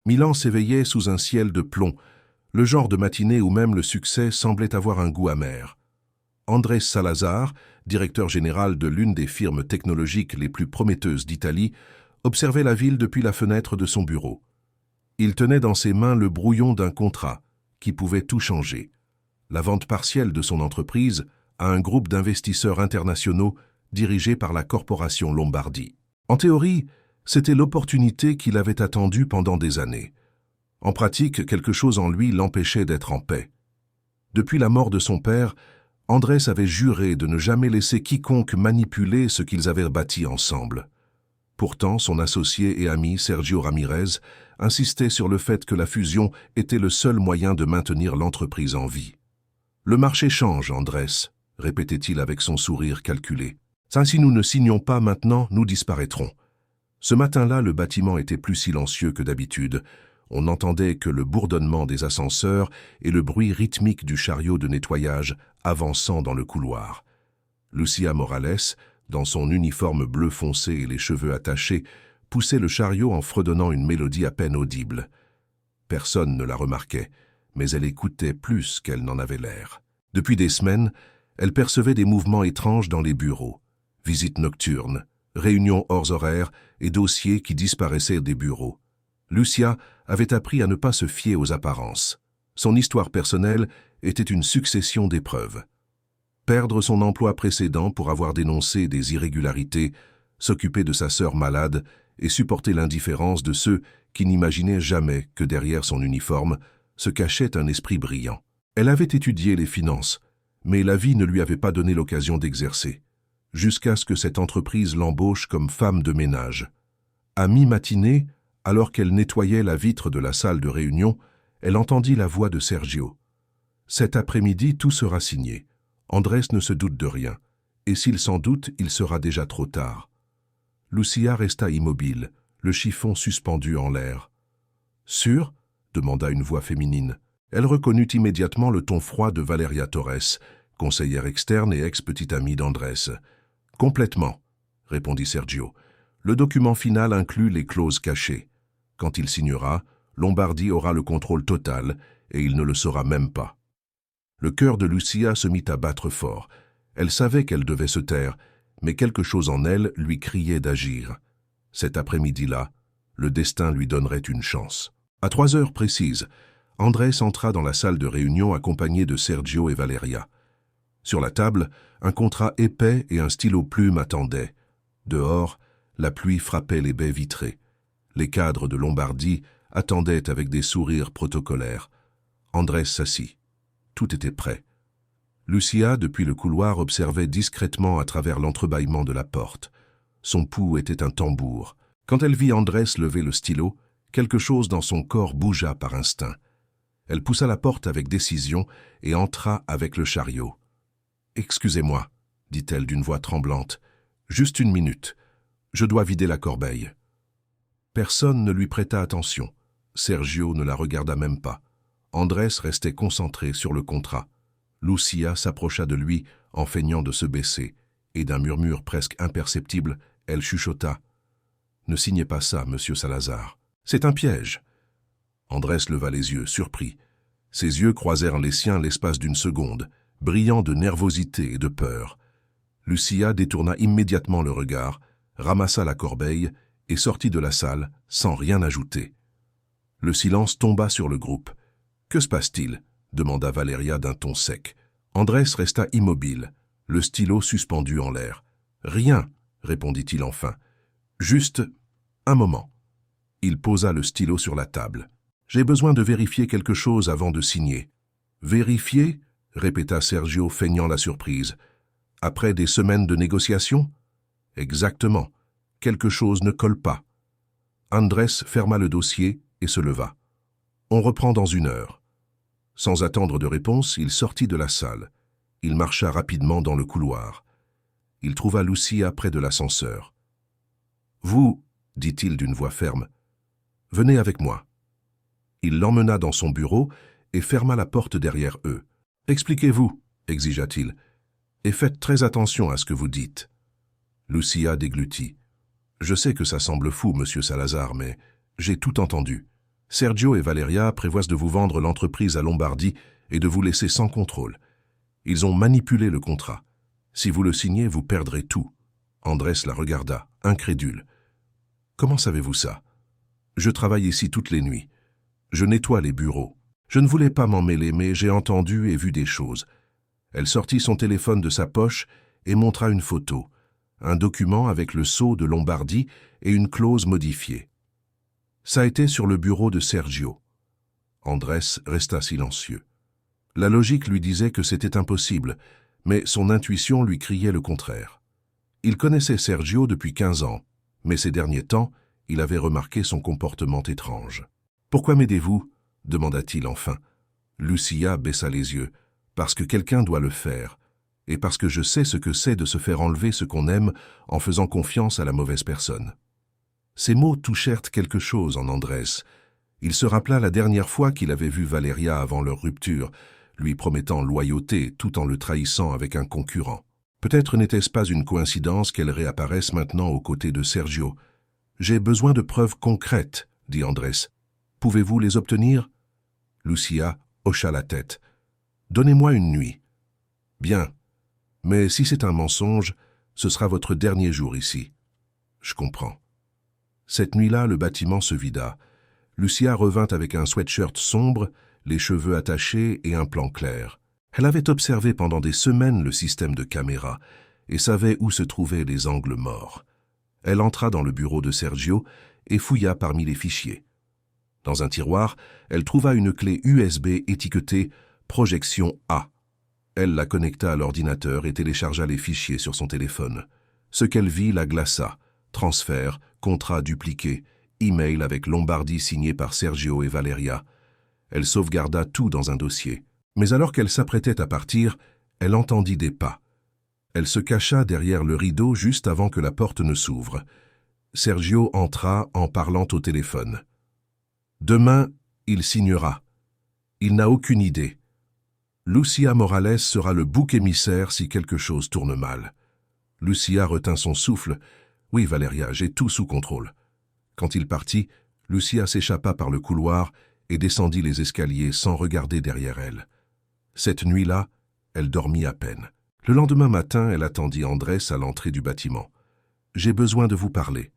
Milan s'éveillait sous un ciel de plomb, le genre de matinée où même le succès semblait avoir un goût amer. Andrés Salazar, directeur général de l'une des firmes technologiques les plus prometteuses d'Italie, observait la ville depuis la fenêtre de son bureau. Il tenait dans ses mains le brouillon d'un contrat qui pouvait tout changer. La vente partielle de son entreprise à un groupe d'investisseurs internationaux dirigé par la corporation Lombardi. En théorie, c'était l'opportunité qu'il avait attendue pendant des années. En pratique, quelque chose en lui l'empêchait d'être en paix. Depuis la mort de son père, Andrés avait juré de ne jamais laisser quiconque manipuler ce qu'ils avaient bâti ensemble. Pourtant, son associé et ami Sergio Ramirez insistait sur le fait que la fusion était le seul moyen de maintenir l'entreprise en vie. « Le marché change, Andrés », répétait-il avec son sourire calculé. « Si nous ne signons pas maintenant, nous disparaîtrons. » Ce matin-là, le bâtiment était plus silencieux que d'habitude. On n'entendait que le bourdonnement des ascenseurs et le bruit rythmique du chariot de nettoyage avançant dans le couloir. Lucia Morales, dans son uniforme bleu foncé et les cheveux attachés, poussait le chariot en fredonnant une mélodie à peine audible. Personne ne la remarquait, mais elle écoutait plus qu'elle n'en avait l'air. Depuis des semaines, elle percevait des mouvements étranges dans les bureaux. Visites nocturnes, réunions hors horaires et dossiers qui disparaissaient des bureaux. Lucia avait appris à ne pas se fier aux apparences. Son histoire personnelle était une succession d'épreuves. Perdre son emploi précédent pour avoir dénoncé des irrégularités, s'occuper de sa sœur malade et supporter l'indifférence de ceux qui n'imaginaient jamais que derrière son uniforme se cachait un esprit brillant. Elle avait étudié les finances, mais la vie ne lui avait pas donné l'occasion d'exercer, jusqu'à ce que cette entreprise l'embauche comme femme de ménage. À mi-matinée, alors qu'elle nettoyait la vitre de la salle de réunion, elle entendit la voix de Sergio. « Cet après-midi, tout sera signé. Andrés ne se doute de rien, et s'il s'en doute, il sera déjà trop tard. » Lucia resta immobile, le chiffon suspendu en l'air. « Sûr ?» demanda une voix féminine. Elle reconnut immédiatement le ton froid de Valeria Torres, conseillère externe et ex-petite amie d'Andrés. « Complètement », répondit Sergio. « Le document final inclut les clauses cachées. Quand il signera, Lombardi aura le contrôle total et il ne le saura même pas. » Le cœur de Lucia se mit à battre fort. Elle savait qu'elle devait se taire, mais quelque chose en elle lui criait d'agir. Cet après-midi-là, le destin lui donnerait une chance. À 3 heures précises, Andrés entra dans la salle de réunion accompagné de Sergio et Valeria. Sur la table, un contrat épais et un stylo plume attendaient. Dehors, la pluie frappait les baies vitrées. Les cadres de Lombardie attendaient avec des sourires protocolaires. Andrés s'assit. Tout était prêt. Lucia, depuis le couloir, observait discrètement à travers l'entrebâillement de la porte. Son pouls était un tambour. Quand elle vit Andrés lever le stylo, quelque chose dans son corps bougea par instinct. Elle poussa la porte avec décision et entra avec le chariot. « Excusez-moi, » dit-elle d'une voix tremblante. « Juste une minute. Je dois vider la corbeille. » Personne ne lui prêta attention. Sergio ne la regarda même pas. Andrés restait concentré sur le contrat. Lucia s'approcha de lui en feignant de se baisser, et d'un murmure presque imperceptible, elle chuchota. « Ne signez pas ça, monsieur Salazar. C'est un piège. » Andrés leva les yeux, surpris. Ses yeux croisèrent les siens l'espace d'une seconde, brillants de nervosité et de peur. Lucia détourna immédiatement le regard, ramassa la corbeille et sortit de la salle sans rien ajouter. Le silence tomba sur le groupe. « Que se passe-t-il » demanda Valeria d'un ton sec. Andrés resta immobile, le stylo suspendu en l'air. « Rien » répondit-il enfin. « Juste un moment. » Il posa le stylo sur la table. « J'ai besoin de vérifier quelque chose avant de signer. »« Vérifier » répéta Sergio feignant la surprise. « Après des semaines de négociations ?»« Exactement. Quelque chose ne colle pas. » Andrés ferma le dossier et se leva. « On reprend dans 1 heure. » Sans attendre de réponse, il sortit de la salle. Il marcha rapidement dans le couloir. Il trouva Lucia près de l'ascenseur. « Vous, » dit-il d'une voix ferme, « venez avec moi. » Il l'emmena dans son bureau et ferma la porte derrière eux. « Expliquez-vous, » exigea-t-il, « et faites très attention à ce que vous dites. » Lucia déglutit. « Je sais que ça semble fou, monsieur Salazar, mais j'ai tout entendu. Sergio et Valeria prévoient de vous vendre l'entreprise à Lombardie et de vous laisser sans contrôle. Ils ont manipulé le contrat. Si vous le signez, vous perdrez tout. » Andrés la regarda, incrédule. « Comment savez-vous ça? Je travaille ici toutes les nuits. Je nettoie les bureaux. Je ne voulais pas m'en mêler, mais j'ai entendu et vu des choses. » Elle sortit son téléphone de sa poche et montra une photo, un document avec le sceau de Lombardie et une clause modifiée. Ça était sur le bureau de Sergio. Andrés resta silencieux. La logique lui disait que c'était impossible, mais son intuition lui criait le contraire. Il connaissait Sergio depuis 15 ans, mais ces derniers temps, il avait remarqué son comportement étrange. « Pourquoi m'aidez-vous » demanda-t-il enfin. Lucia baissa les yeux. « Parce que quelqu'un doit le faire, et parce que je sais ce que c'est de se faire enlever ce qu'on aime en faisant confiance à la mauvaise personne. » Ces mots touchèrent quelque chose en Andrés. Il se rappela la dernière fois qu'il avait vu Valeria avant leur rupture, lui promettant loyauté tout en le trahissant avec un concurrent. Peut-être n'était-ce pas une coïncidence qu'elle réapparaisse maintenant aux côtés de Sergio. « J'ai besoin de preuves concrètes, » dit Andrés. « Pouvez-vous les obtenir » Lucia hocha la tête. « Donnez-moi une nuit. »« Bien. Mais si c'est un mensonge, ce sera votre dernier jour ici. »« Je comprends. » Cette nuit-là, le bâtiment se vida. Lucia revint avec un sweatshirt sombre, les cheveux attachés et un plan clair. Elle avait observé pendant des semaines le système de caméra et savait où se trouvaient les angles morts. Elle entra dans le bureau de Sergio et fouilla parmi les fichiers. Dans un tiroir, elle trouva une clé USB étiquetée « Projection A ». Elle la connecta à l'ordinateur et téléchargea les fichiers sur son téléphone. Ce qu'elle vit la glaça. Transfert, contrat dupliqué, email avec Lombardie signé par Sergio et Valeria. Elle sauvegarda tout dans un dossier. Mais alors qu'elle s'apprêtait à partir, elle entendit des pas. Elle se cacha derrière le rideau juste avant que la porte ne s'ouvre. Sergio entra en parlant au téléphone. Demain, il signera. Il n'a aucune idée. Lucia Morales sera le bouc émissaire si quelque chose tourne mal. Lucia retint son souffle. « Oui, Valeria, j'ai tout sous contrôle. » Quand il partit, Lucia s'échappa par le couloir et descendit les escaliers sans regarder derrière elle. Cette nuit-là, elle dormit à peine. Le lendemain matin, elle attendit Andrés à l'entrée du bâtiment. « J'ai besoin de vous parler. »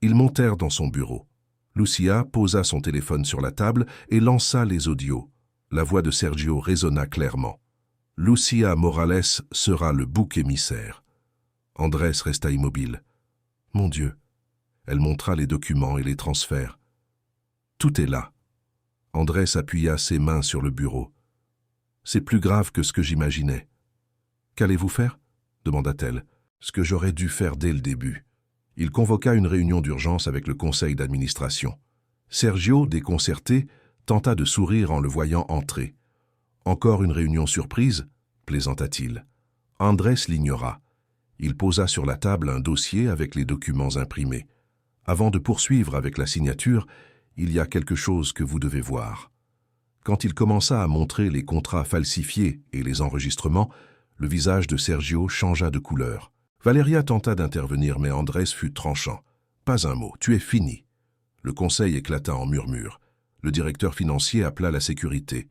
Ils montèrent dans son bureau. Lucia posa son téléphone sur la table et lança les audios. La voix de Sergio résonna clairement. « Lucia Morales sera le bouc émissaire. » Andrés resta immobile. « Mon Dieu !» Elle montra les documents et les transferts. « Tout est là. » Andrés appuya ses mains sur le bureau. « C'est plus grave que ce que j'imaginais. »« Qu'allez-vous faire ?» demanda-t-elle. « Ce que j'aurais dû faire dès le début. » Il convoqua une réunion d'urgence avec le conseil d'administration. Sergio, déconcerté, tenta de sourire en le voyant entrer. « Encore une réunion surprise ?» plaisanta-t-il. Andrés l'ignora. Il posa sur la table un dossier avec les documents imprimés. Avant de poursuivre avec la signature, il y a quelque chose que vous devez voir. Quand il commença à montrer les contrats falsifiés et les enregistrements, le visage de Sergio changea de couleur. Valeria tenta d'intervenir, mais Andrés fut tranchant. « Pas un mot, tu es fini. » Le conseil éclata en murmures. Le directeur financier appela la sécurité.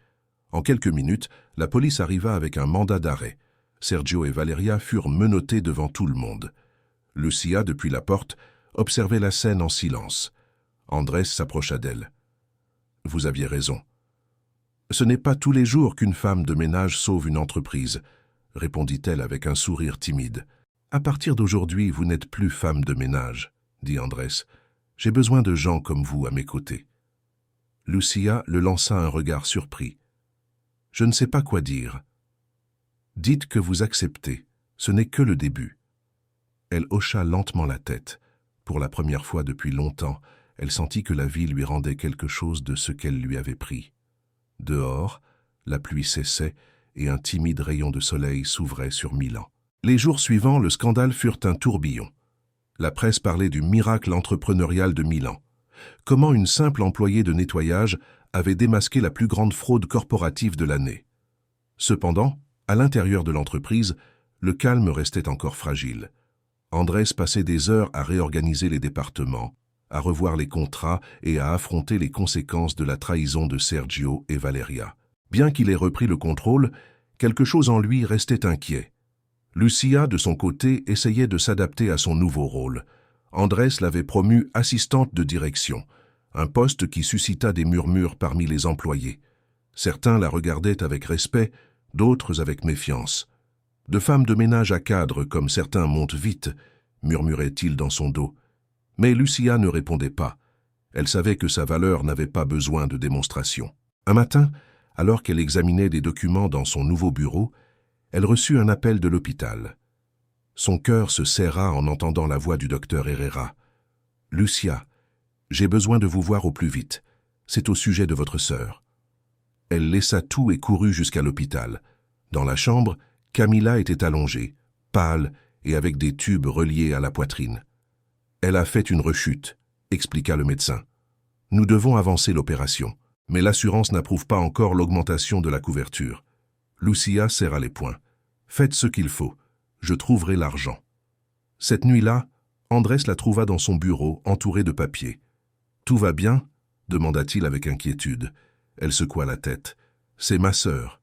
En quelques minutes, la police arriva avec un mandat d'arrêt. Sergio et Valeria furent menottés devant tout le monde. Lucia, depuis la porte, observait la scène en silence. Andrés s'approcha d'elle. « Vous aviez raison. Ce n'est pas tous les jours qu'une femme de ménage sauve une entreprise, » répondit-elle avec un sourire timide. « À partir d'aujourd'hui, vous n'êtes plus femme de ménage, » dit Andrés. « J'ai besoin de gens comme vous à mes côtés. » Lucia le lança un regard surpris. « Je ne sais pas quoi dire. »« Dites que vous acceptez. Ce n'est que le début. » Elle hocha lentement la tête. Pour la première fois depuis longtemps, elle sentit que la vie lui rendait quelque chose de ce qu'elle lui avait pris. Dehors, la pluie cessait et un timide rayon de soleil s'ouvrait sur Milan. Les jours suivants, le scandale furent un tourbillon. La presse parlait du miracle entrepreneurial de Milan. Comment une simple employée de nettoyage avait démasqué la plus grande fraude corporative de l'année. Cependant, à l'intérieur de l'entreprise, le calme restait encore fragile. Andrés passait des heures à réorganiser les départements, à revoir les contrats et à affronter les conséquences de la trahison de Sergio et Valeria. Bien qu'il ait repris le contrôle, quelque chose en lui restait inquiet. Lucia, de son côté, essayait de s'adapter à son nouveau rôle. Andrés l'avait promue assistante de direction, un poste qui suscita des murmures parmi les employés. Certains la regardaient avec respect, d'autres avec méfiance. De femme de ménage à cadre, comme certains montent vite, murmurait-il dans son dos. Mais Lucia ne répondait pas. Elle savait que sa valeur n'avait pas besoin de démonstration. Un matin, alors qu'elle examinait des documents dans son nouveau bureau, elle reçut un appel de l'hôpital. Son cœur se serra en entendant la voix du docteur Herrera. « Lucia, j'ai besoin de vous voir au plus vite. C'est au sujet de votre sœur. » Elle laissa tout et courut jusqu'à l'hôpital. Dans la chambre, Camila était allongée, pâle et avec des tubes reliés à la poitrine. « Elle a fait une rechute », expliqua le médecin. « Nous devons avancer l'opération, mais l'assurance n'approuve pas encore l'augmentation de la couverture. » Lucia serra les poings. « Faites ce qu'il faut. Je trouverai l'argent. » Cette nuit-là, Andrés la trouva dans son bureau, entourée de papiers. « Tout va bien ?» demanda-t-il avec inquiétude. Elle secoua la tête. « C'est ma sœur.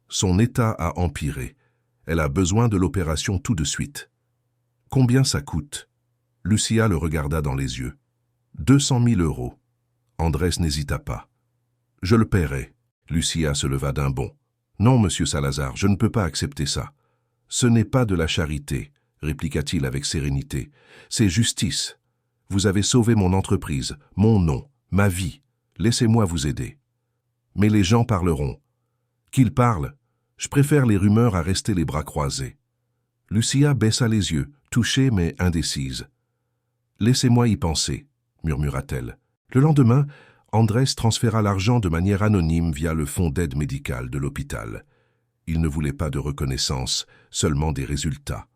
Son état a empiré. Elle a besoin de l'opération tout de suite. »« Combien ça coûte ?» Lucia le regarda dans les yeux. « 200 000 €. » Andrés n'hésita pas. « Je le paierai. » Lucia se leva d'un bond. « Non, monsieur Salazar, je ne peux pas accepter ça. »« Ce n'est pas de la charité, » répliqua-t-il avec sérénité. « C'est justice. Vous avez sauvé mon entreprise, mon nom, ma vie. Laissez-moi vous aider. » « Mais les gens parleront. »« Qu'ils parlent. Je préfère les rumeurs à rester les bras croisés. » Lucia baissa les yeux, touchée mais indécise. « Laissez-moi y penser, » murmura-t-elle. Le lendemain, Andrés transféra l'argent de manière anonyme via le fonds d'aide médicale de l'hôpital. Il ne voulait pas de reconnaissance, seulement des résultats.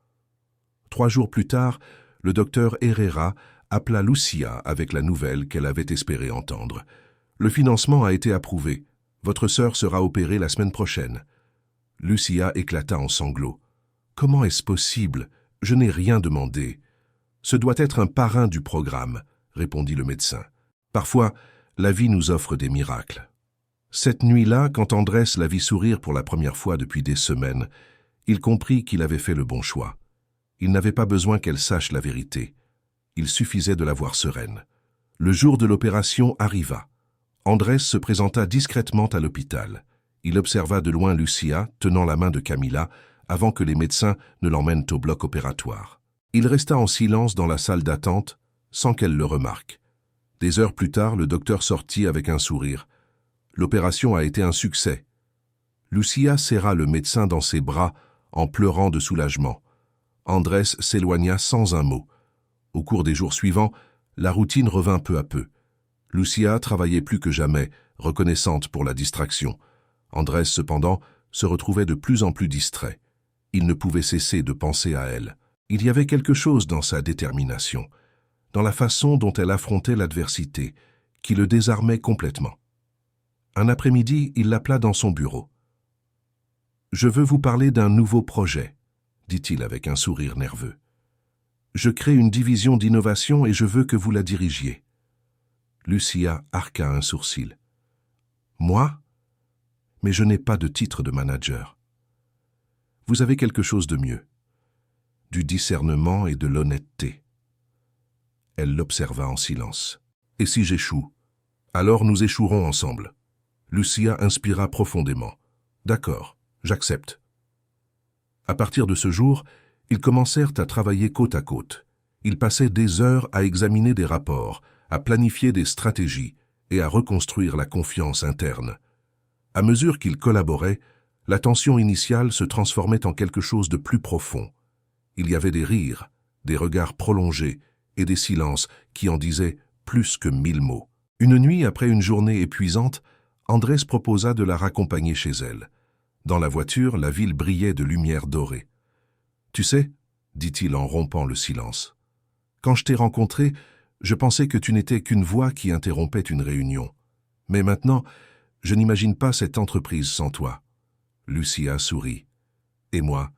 3 jours plus tard, le docteur Herrera appela Lucia avec la nouvelle qu'elle avait espéré entendre. « Le financement a été approuvé. Votre sœur sera opérée la semaine prochaine. » Lucia éclata en sanglots. « Comment est-ce possible? Je n'ai rien demandé. »« Ce doit être un parrain du programme, » répondit le médecin. « Parfois, la vie nous offre des miracles. » Cette nuit-là, quand Andrés la vit sourire pour la première fois depuis des semaines, il comprit qu'il avait fait le bon choix. Il n'avait pas besoin qu'elle sache la vérité. Il suffisait de la voir sereine. Le jour de l'opération arriva. Andrés se présenta discrètement à l'hôpital. Il observa de loin Lucia, tenant la main de Camila, avant que les médecins ne l'emmènent au bloc opératoire. Il resta en silence dans la salle d'attente, sans qu'elle le remarque. Des heures plus tard, le docteur sortit avec un sourire. L'opération a été un succès. Lucia serra le médecin dans ses bras, en pleurant de soulagement. Andrés s'éloigna sans un mot. Au cours des jours suivants, la routine revint peu à peu. Lucia travaillait plus que jamais, reconnaissante pour la distraction. Andrés, cependant, se retrouvait de plus en plus distrait. Il ne pouvait cesser de penser à elle. Il y avait quelque chose dans sa détermination, dans la façon dont elle affrontait l'adversité, qui le désarmait complètement. Un après-midi, il l'appela dans son bureau. « Je veux vous parler d'un nouveau projet, » dit-il avec un sourire nerveux. « Je crée une division d'innovation et je veux que vous la dirigiez. » Lucia arqua un sourcil. « Moi ? Mais je n'ai pas de titre de manager. Vous avez quelque chose de mieux. Du discernement et de l'honnêteté. » Elle l'observa en silence. « Et si j'échoue ? Alors nous échouerons ensemble. » Lucia inspira profondément. « D'accord, j'accepte. » À partir de ce jour, ils commencèrent à travailler côte à côte. Ils passaient des heures à examiner des rapports, à planifier des stratégies et à reconstruire la confiance interne. À mesure qu'ils collaboraient, la tension initiale se transformait en quelque chose de plus profond. Il y avait des rires, des regards prolongés et des silences qui en disaient plus que 1000 mots. Une nuit, après une journée épuisante, Andrés proposa de la raccompagner chez elle. Dans la voiture, la ville brillait de lumière dorée. « Tu sais, » dit-il en rompant le silence, « quand je t'ai rencontré, je pensais que tu n'étais qu'une voix qui interrompait une réunion. Mais maintenant, je n'imagine pas cette entreprise sans toi. » Lucia sourit. « Et moi,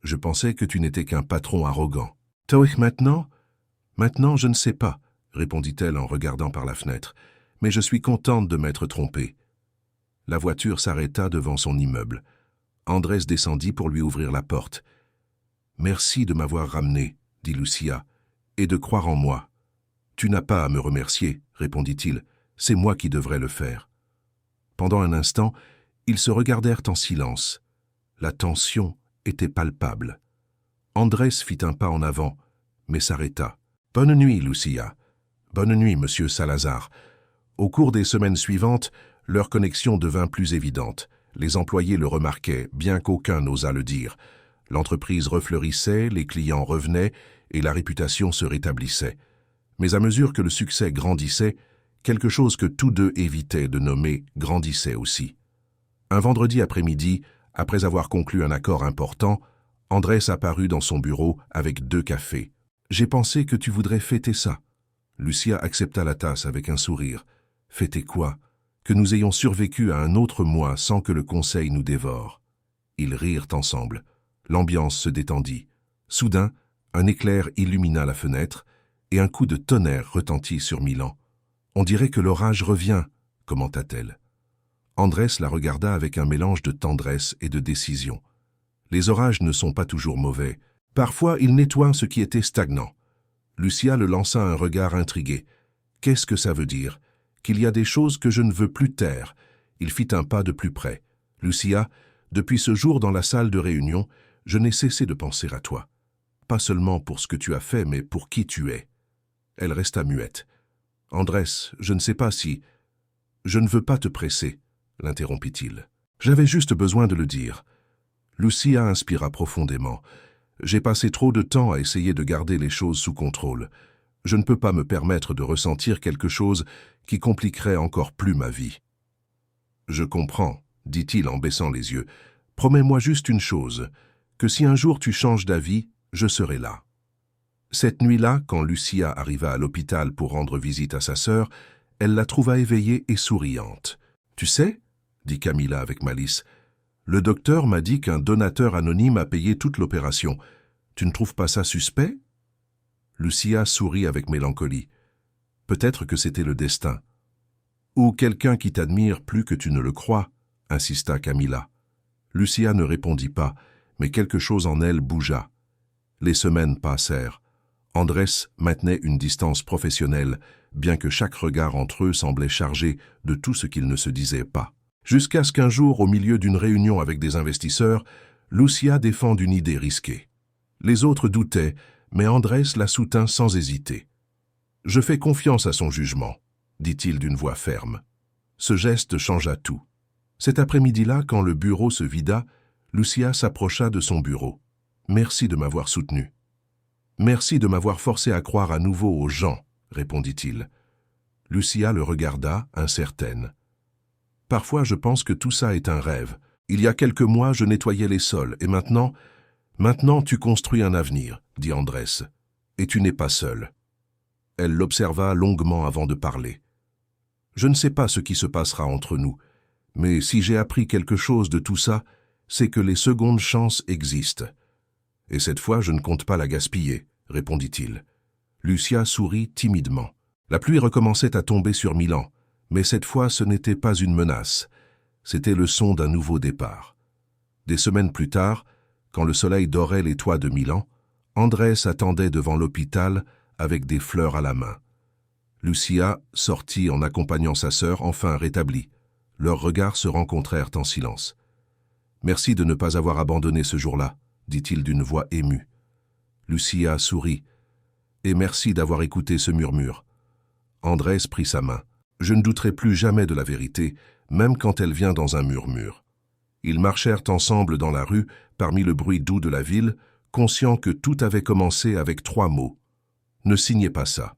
je pensais que tu n'étais qu'un patron arrogant. »« Toi, maintenant, je ne sais pas, » répondit-elle en regardant par la fenêtre, « mais je suis contente de m'être trompée. » La voiture s'arrêta devant son immeuble. Andrés descendit pour lui ouvrir la porte. « Merci de m'avoir ramené, » dit Lucia, « et de croire en moi. »« Tu n'as pas à me remercier, » répondit-il, « c'est moi qui devrais le faire. » Pendant un instant, ils se regardèrent en silence. La tension était palpable. Andrés fit un pas en avant, mais s'arrêta. « Bonne nuit, Lucia. »« Bonne nuit, monsieur Salazar. » Au cours des semaines suivantes, leur connexion devint plus évidente. Les employés le remarquaient, bien qu'aucun n'osât le dire. L'entreprise refleurissait, les clients revenaient et la réputation se rétablissait. Mais à mesure que le succès grandissait, quelque chose que tous deux évitaient de nommer grandissait aussi. Un vendredi après-midi, après avoir conclu un accord important, Andrés apparut dans son bureau avec 2 cafés. « J'ai pensé que tu voudrais fêter ça. » Lucia accepta la tasse avec un sourire. « Fêter quoi ? Que nous ayons survécu à un autre mois sans que le conseil nous dévore. » Ils rirent ensemble. L'ambiance se détendit. Soudain, un éclair illumina la fenêtre et un coup de tonnerre retentit sur Milan. « On dirait que l'orage revient, » commenta-t-elle. Andrés la regarda avec un mélange de tendresse et de décision. Les orages ne sont pas toujours mauvais. Parfois, ils nettoient ce qui était stagnant. Lucia le lança un regard intrigué. « Qu'est-ce que ça veut dire ? Qu'il y a des choses que je ne veux plus taire. » Il fit un pas de plus près. « Lucia, depuis ce jour dans la salle de réunion, je n'ai cessé de penser à toi. Pas seulement pour ce que tu as fait, mais pour qui tu es. » Elle resta muette. « Andrés, je ne sais pas si... »« Je ne veux pas te presser, » l'interrompit-il. « J'avais juste besoin de le dire. » Lucia inspira profondément. « J'ai passé trop de temps à essayer de garder les choses sous contrôle. Je ne peux pas me permettre de ressentir quelque chose qui compliquerait encore plus ma vie. »« Je comprends, » dit-il en baissant les yeux. « Promets-moi juste une chose, que si un jour tu changes d'avis, je serai là. » Cette nuit-là, quand Lucia arriva à l'hôpital pour rendre visite à sa sœur, elle la trouva éveillée et souriante. « Tu sais, » dit Camilla avec malice, « le docteur m'a dit qu'un donateur anonyme a payé toute l'opération. Tu ne trouves pas ça suspect ?» Lucia sourit avec mélancolie. « Peut-être que c'était le destin. »« Ou quelqu'un qui t'admire plus que tu ne le crois, » insista Camilla. Lucia ne répondit pas, mais quelque chose en elle bougea. Les semaines passèrent. Andrés maintenait une distance professionnelle, bien que chaque regard entre eux semblait chargé de tout ce qu'ils ne se disaient pas. Jusqu'à ce qu'un jour, au milieu d'une réunion avec des investisseurs, Lucia défende une idée risquée. Les autres doutaient, mais Andrés la soutint sans hésiter. « Je fais confiance à son jugement, » dit-il d'une voix ferme. Ce geste changea tout. Cet après-midi-là, quand le bureau se vida, Lucia s'approcha de son bureau. « Merci de m'avoir soutenu. »« Merci de m'avoir forcé à croire à nouveau aux gens, » répondit-il. Lucia le regarda, incertaine. « Parfois, je pense que tout ça est un rêve. Il y a quelques mois, je nettoyais les sols, et maintenant... Maintenant, tu construis un avenir, » dit Andrés. « Et tu n'es pas seul. » Elle l'observa longuement avant de parler. « Je ne sais pas ce qui se passera entre nous, mais si j'ai appris quelque chose de tout ça, c'est que les secondes chances existent. Et cette fois, je ne compte pas la gaspiller, » répondit-il. Lucia sourit timidement. La pluie recommençait à tomber sur Milan, mais cette fois, ce n'était pas une menace. C'était le son d'un nouveau départ. Des semaines plus tard, quand le soleil dorait les toits de Milan, Andrés attendait devant l'hôpital avec des fleurs à la main. Lucia sortit en accompagnant sa sœur, enfin rétablie. Leurs regards se rencontrèrent en silence. « Merci de ne pas avoir abandonné ce jour-là, » dit-il d'une voix émue. Lucia sourit. « Et merci d'avoir écouté ce murmure. » Andrés prit sa main. « Je ne douterai plus jamais de la vérité, même quand elle vient dans un murmure. » Ils marchèrent ensemble dans la rue, parmi le bruit doux de la ville, conscients que tout avait commencé avec 3 mots. « Ne signez pas ça. »